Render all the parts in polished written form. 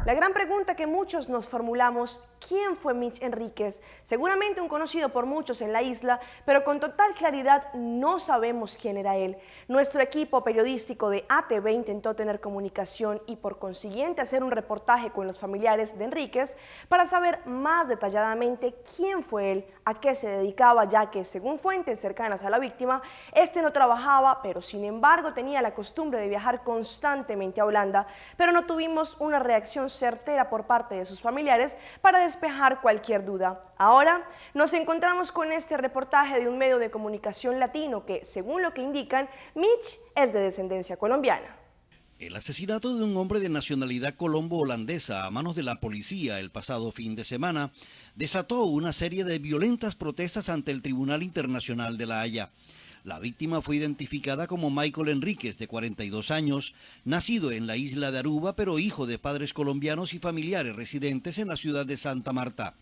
La gran pregunta que muchos nos formulamos: ¿quién fue Mitch Enríquez? Seguramente un conocido por muchos en la isla, pero con total claridad no sabemos quién era él. Nuestro equipo periodístico de ATV intentó tener comunicación y por consiguiente hacer un reportaje con los familiares de Enríquez para saber más detalladamente quién fue él, a qué se dedicaba, ya que según fuentes cercanas a la víctima, este no trabajaba, pero sin embargo tenía la costumbre de viajar constantemente a Holanda, pero no tuvimos una reacción certera por parte de sus familiares para despejar cualquier duda. Ahora nos encontramos con este reportaje de un medio de comunicación latino que, según lo que indican, Mitch es de descendencia colombiana. El asesinato de un hombre de nacionalidad colombo-holandesa a manos de la policía el pasado fin de semana desató una serie de violentas protestas ante el Tribunal Internacional de La Haya. La víctima fue identificada como Michael Enríquez, de 42 años, nacido en la isla de Aruba, pero hijo de padres colombianos y familiares residentes en la ciudad de Santa Marta.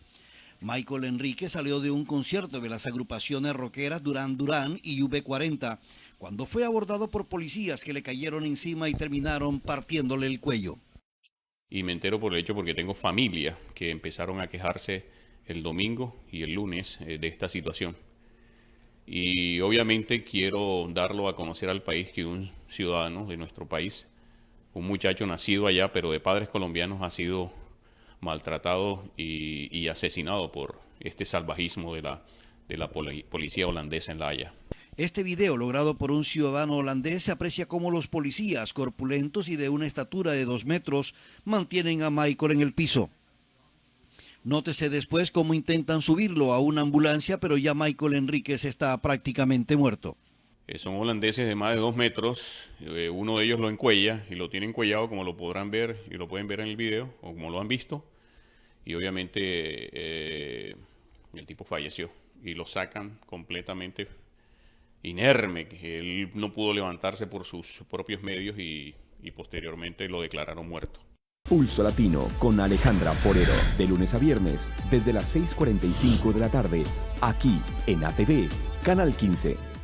Michael Enríquez salió de un concierto de las agrupaciones rockeras Duran Duran y V40, cuando fue abordado por policías que le cayeron encima y terminaron partiéndole el cuello. Y me entero por el hecho porque tengo familia que empezaron a quejarse el domingo y el lunes de esta situación. Y obviamente quiero darlo a conocer al país que un ciudadano de nuestro país, un muchacho nacido allá pero de padres colombianos, ha sido maltratado y asesinado por este salvajismo de la policía holandesa en La Haya. Este video, logrado por un ciudadano holandés, se aprecia cómo los policías, corpulentos y de una estatura de 2 metros, mantienen a Michael en el piso. Nótese después cómo intentan subirlo a una ambulancia, pero ya Michael Enríquez está prácticamente muerto. Son holandeses de más de 2 metros, uno de ellos lo encuella y lo tiene encuellado, como lo podrán ver y lo pueden ver en el video, o como lo han visto, y obviamente el tipo falleció y lo sacan completamente inerme, que él no pudo levantarse por sus propios medios y posteriormente lo declararon muerto. Pulso Latino con Alejandra Forero, de lunes a viernes, desde las 6:45 de la tarde, aquí en ATV, Canal 15.